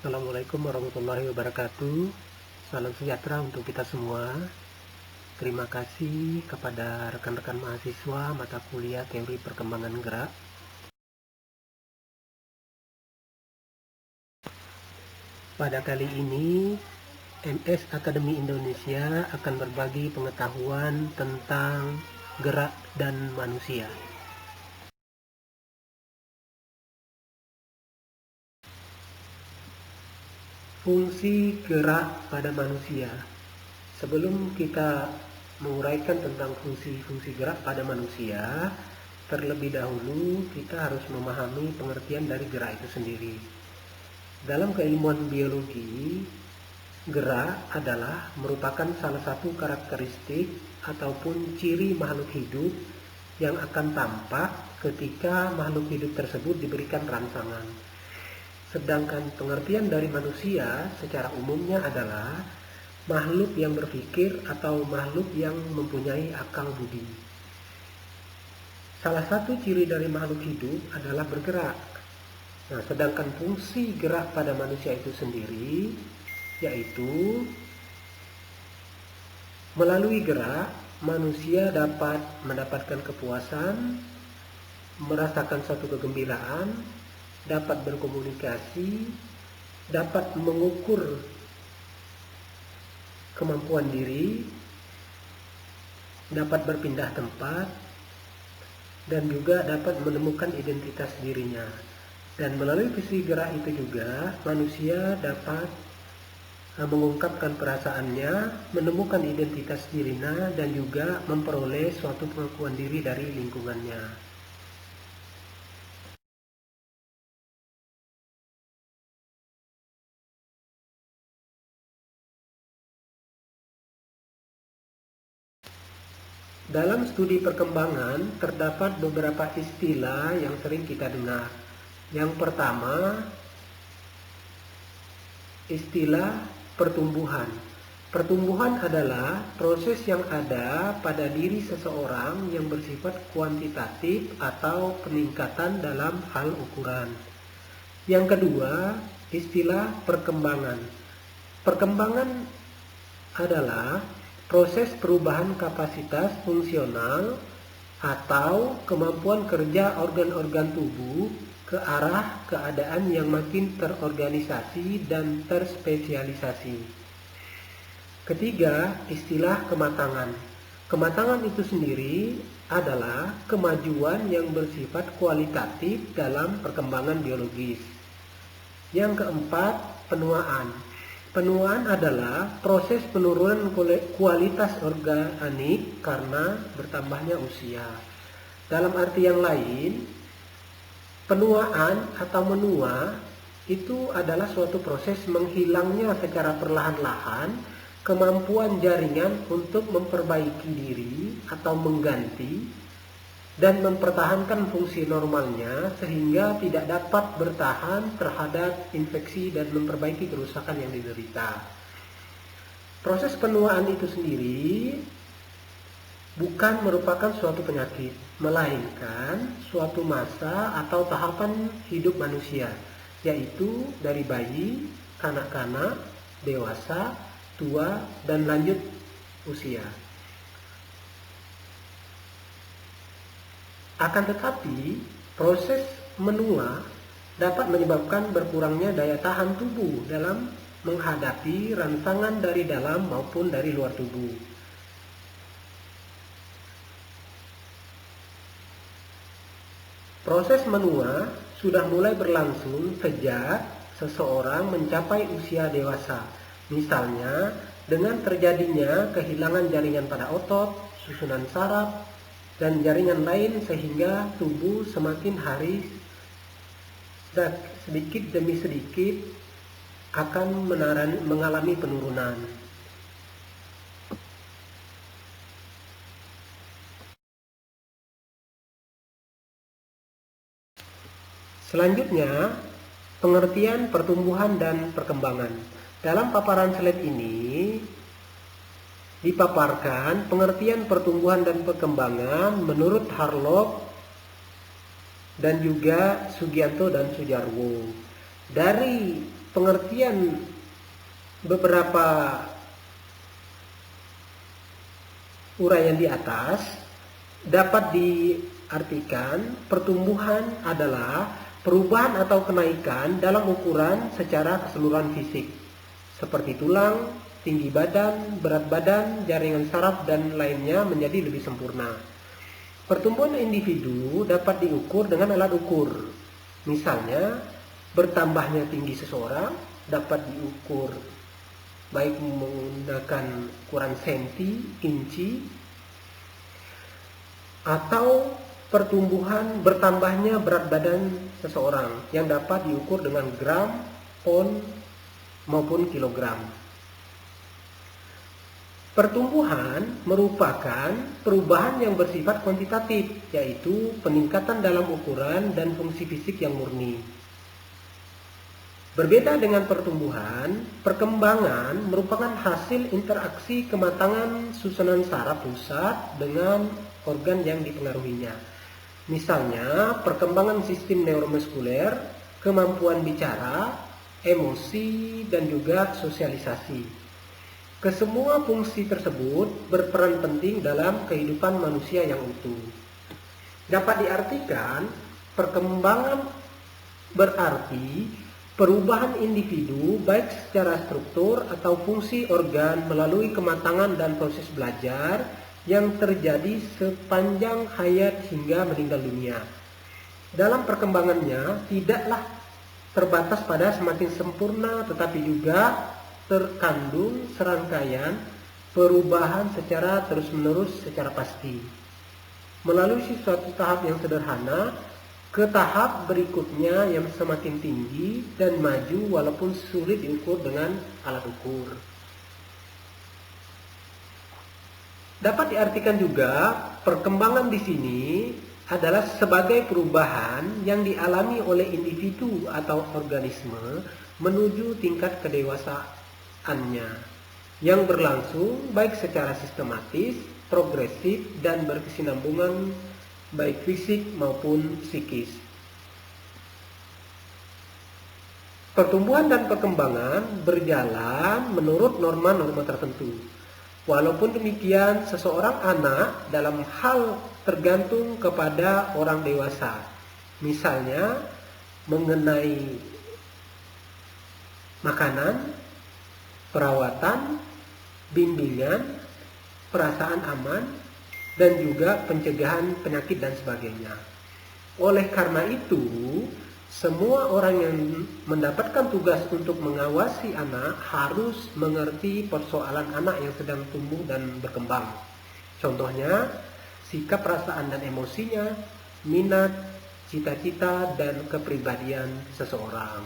Assalamualaikum warahmatullahi wabarakatuh. Salam sejahtera untuk kita semua. Terima kasih kepada rekan-rekan mahasiswa mata kuliah Teori Perkembangan Gerak. Pada kali ini, MS Akademi Indonesia akan berbagi pengetahuan tentang gerak dan manusia. Fungsi gerak pada manusia. Sebelum kita menguraikan tentang fungsi-fungsi gerak pada manusia, terlebih dahulu kita harus memahami pengertian dari gerak itu sendiri. Dalam keilmuan biologi, gerak adalah merupakan salah satu karakteristik ataupun ciri makhluk hidup yang akan tampak ketika makhluk hidup tersebut diberikan rangsangan. Sedangkan pengertian dari manusia secara umumnya adalah makhluk yang berpikir atau makhluk yang mempunyai akal budi. Salah satu ciri dari makhluk hidup adalah bergerak. Nah, sedangkan fungsi gerak pada manusia itu sendiri yaitu melalui gerak manusia dapat mendapatkan kepuasan, merasakan suatu kegembiraan, dapat berkomunikasi, dapat mengukur kemampuan diri, dapat berpindah tempat, dan juga dapat menemukan identitas dirinya. Dan melalui visi gerak itu juga manusia dapat mengungkapkan perasaannya, menemukan identitas dirinya, dan juga memperoleh suatu pengakuan diri dari lingkungannya. Dalam studi perkembangan terdapat beberapa istilah yang sering kita dengar. Yang pertama, istilah pertumbuhan. Pertumbuhan adalah proses yang ada pada diri seseorang yang bersifat kuantitatif atau peningkatan dalam hal ukuran. Yang kedua, istilah perkembangan. Perkembangan adalah proses perubahan kapasitas fungsional atau kemampuan kerja organ-organ tubuh ke arah keadaan yang makin terorganisasi dan terspesialisasi. Ketiga, istilah kematangan. Kematangan itu sendiri adalah kemajuan yang bersifat kualitatif dalam perkembangan biologis. Yang keempat, penuaan. Penuaan adalah proses penurunan kualitas organik karena bertambahnya usia. Dalam arti yang lain, penuaan atau menua itu adalah suatu proses menghilangnya secara perlahan-lahan kemampuan jaringan untuk memperbaiki diri atau mengganti dan mempertahankan fungsi normalnya sehingga tidak dapat bertahan terhadap infeksi dan memperbaiki kerusakan yang diderita. Proses penuaan itu sendiri bukan merupakan suatu penyakit, melainkan suatu masa atau tahapan hidup manusia, yaitu dari bayi, kanak-kanak, dewasa, tua, dan lanjut usia. Akan tetapi, proses menua dapat menyebabkan berkurangnya daya tahan tubuh dalam menghadapi rangsangan dari dalam maupun dari luar tubuh. Proses menua sudah mulai berlangsung sejak seseorang mencapai usia dewasa, misalnya dengan terjadinya kehilangan jaringan pada otot, susunan saraf, dan jaringan lain sehingga tubuh semakin hari sedikit demi sedikit akan mengalami penurunan. Selanjutnya, pengertian pertumbuhan dan perkembangan. Dalam paparan slide ini dipaparkan pengertian pertumbuhan dan perkembangan menurut Harlock dan juga Sugianto dan Sujarwo. Dari pengertian beberapa uraian di atas dapat diartikan pertumbuhan adalah perubahan atau kenaikan dalam ukuran secara keseluruhan fisik, seperti tulang, tinggi badan, berat badan, jaringan saraf, dan lainnya menjadi lebih sempurna. Pertumbuhan individu dapat diukur dengan alat ukur. Misalnya, bertambahnya tinggi seseorang dapat diukur baik menggunakan ukuran senti, inci, atau bertambahnya berat badan seseorang yang dapat diukur dengan gram, pon, maupun kilogram. Pertumbuhan merupakan perubahan yang bersifat kuantitatif, yaitu peningkatan dalam ukuran dan fungsi fisik yang murni. Berbeda dengan pertumbuhan, perkembangan merupakan hasil interaksi kematangan susunan saraf pusat dengan organ yang dipengaruhinya. Misalnya, perkembangan sistem neuromuskuler, kemampuan bicara, emosi, dan juga sosialisasi. Kesemua fungsi tersebut berperan penting dalam kehidupan manusia yang utuh. Dapat diartikan, perkembangan berarti perubahan individu baik secara struktur atau fungsi organ melalui kematangan dan proses belajar yang terjadi sepanjang hayat hingga meninggal dunia. Dalam perkembangannya tidaklah terbatas pada semakin sempurna, tetapi juga terkandung serangkaian perubahan secara terus-menerus secara pasti. Melalui suatu tahap yang sederhana ke tahap berikutnya yang semakin tinggi dan maju walaupun sulit diukur dengan alat ukur. Dapat diartikan juga perkembangan di sini adalah sebagai perubahan yang dialami oleh individu atau organisme menuju tingkat kedewasaannya yang berlangsung baik secara sistematis, progresif, dan berkesinambungan baik fisik maupun psikis. Pertumbuhan dan perkembangan berjalan menurut norma-norma tertentu. Walaupun demikian, seseorang anak dalam hal tergantung kepada orang dewasa. Misalnya mengenai makanan, perawatan, bimbingan, perasaan aman, dan juga pencegahan penyakit dan sebagainya. Oleh karena itu, semua orang yang mendapatkan tugas untuk mengawasi anak harus mengerti persoalan anak yang sedang tumbuh dan berkembang. Contohnya, sikap perasaan dan emosinya, minat, cita-cita, dan kepribadian seseorang.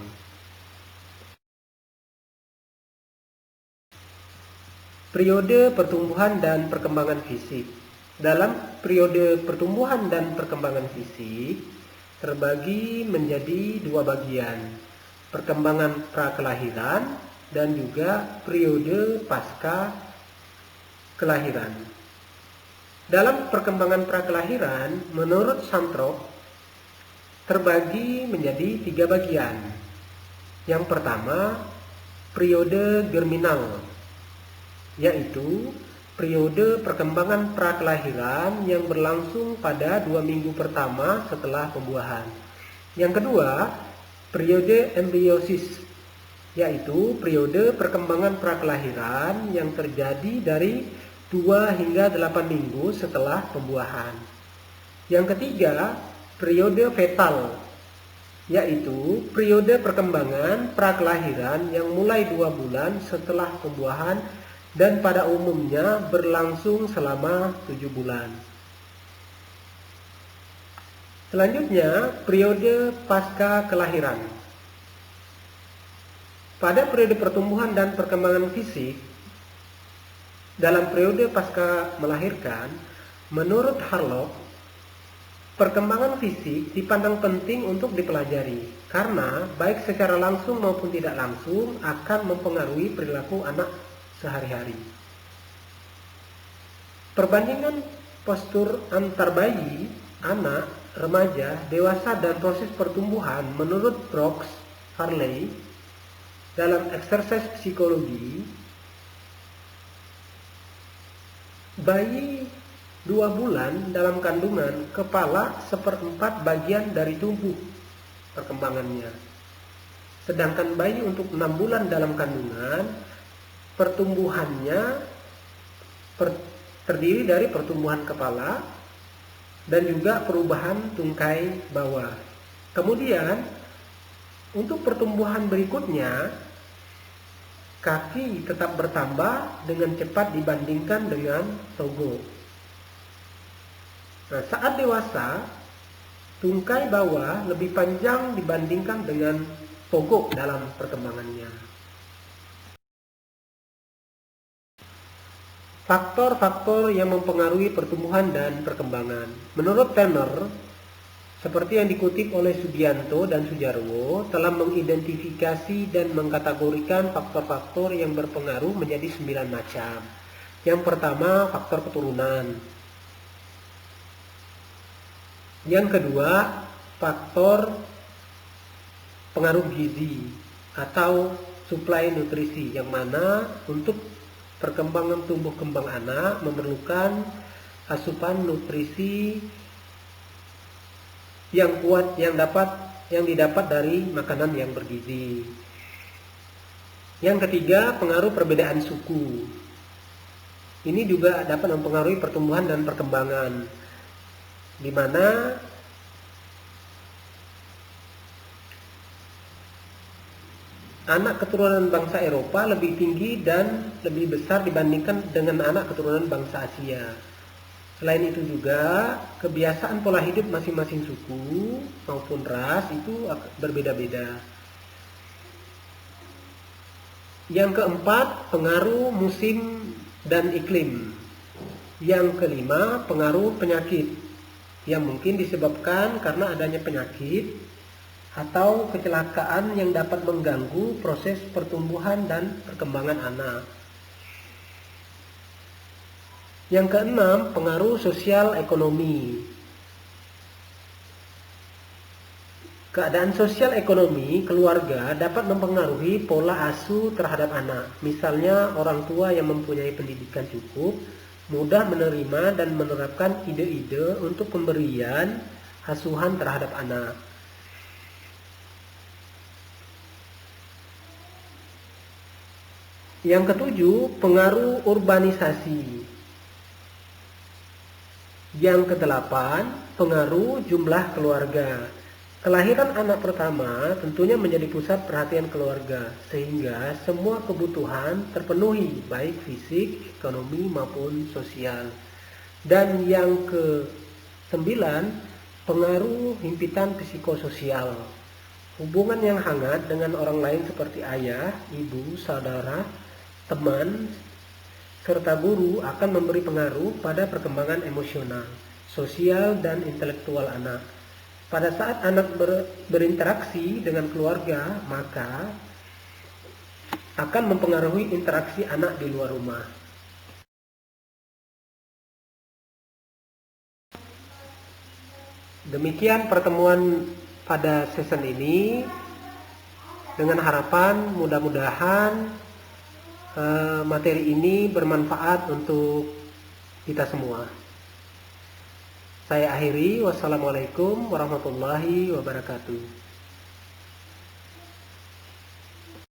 Periode pertumbuhan dan perkembangan fisik. Dalam periode pertumbuhan dan perkembangan fisik terbagi menjadi dua bagian, perkembangan prakelahiran dan juga periode pasca kelahiran. Dalam perkembangan prakelahiran, menurut Santrop, terbagi menjadi tiga bagian. Yang pertama, periode germinal, yaitu periode perkembangan prakelahiran yang berlangsung pada 2 minggu pertama setelah pembuahan. Yang kedua, periode embriosis, yaitu periode perkembangan prakelahiran yang terjadi dari 2 hingga 8 minggu setelah pembuahan. Yang ketiga, periode fetal, yaitu periode perkembangan prakelahiran yang mulai 2 bulan setelah pembuahan dan pada umumnya berlangsung selama 7 bulan. Selanjutnya, periode pasca kelahiran. Pada periode pertumbuhan dan perkembangan fisik, dalam periode pasca melahirkan, menurut Harlock, perkembangan fisik dipandang penting untuk dipelajari karena baik secara langsung maupun tidak langsung akan mempengaruhi perilaku anak sehari-hari. Perbandingan postur antar bayi, anak, remaja, dewasa, dan proses pertumbuhan menurut Brooks, Harley, dalam eksersis psikologi, bayi 2 bulan dalam kandungan, kepala 1/4 bagian dari tubuh perkembangannya. Sedangkan bayi untuk 6 bulan dalam kandungan, pertumbuhannya terdiri dari pertumbuhan kepala dan juga perubahan tungkai bawah. Kemudian untuk pertumbuhan berikutnya, kaki tetap bertambah dengan cepat dibandingkan dengan togo. Nah, saat dewasa, tungkai bawah lebih panjang dibandingkan dengan togo dalam perkembangannya. Faktor-faktor yang mempengaruhi pertumbuhan dan perkembangan. Menurut Tanner, seperti yang dikutip oleh Sugianto dan Sujarwo, telah mengidentifikasi dan mengkategorikan faktor-faktor yang berpengaruh menjadi 9 macam. Yang pertama, faktor keturunan. Yang kedua, faktor pengaruh gizi atau suplai nutrisi, yang mana untuk perkembangan tumbuh kembang anak memerlukan asupan nutrisi yang kuat yang didapat dari makanan yang bergizi. Yang ketiga, pengaruh perbedaan suku. Ini juga dapat mempengaruhi pertumbuhan dan perkembangan, di mana anak keturunan bangsa Eropa lebih tinggi dan lebih besar dibandingkan dengan anak keturunan bangsa Asia. Selain itu juga, kebiasaan pola hidup masing-masing suku maupun ras itu berbeda-beda. Yang keempat, pengaruh musim dan iklim. Yang kelima, pengaruh penyakit yang mungkin disebabkan karena adanya penyakit atau kecelakaan yang dapat mengganggu proses pertumbuhan dan perkembangan anak. Yang keenam, pengaruh sosial ekonomi. Keadaan sosial ekonomi keluarga dapat mempengaruhi pola asuh terhadap anak. Misalnya, orang tua yang mempunyai pendidikan cukup mudah menerima dan menerapkan ide-ide untuk pemberian asuhan terhadap anak. Yang ketujuh, pengaruh urbanisasi. Yang kedelapan, pengaruh jumlah keluarga. Kelahiran anak pertama tentunya menjadi pusat perhatian keluarga, sehingga semua kebutuhan terpenuhi, baik fisik, ekonomi, maupun sosial. Dan yang ke-9, pengaruh himpitan psikososial. Hubungan yang hangat dengan orang lain seperti ayah, ibu, saudara, teman, serta guru akan memberi pengaruh pada perkembangan emosional, sosial, dan intelektual anak. Pada saat anak berinteraksi dengan keluarga, maka akan mempengaruhi interaksi anak di luar rumah. Demikian pertemuan pada season ini, dengan harapan mudah-mudahan materi ini bermanfaat untuk kita semua. Saya akhiri, wassalamualaikum warahmatullahi wabarakatuh.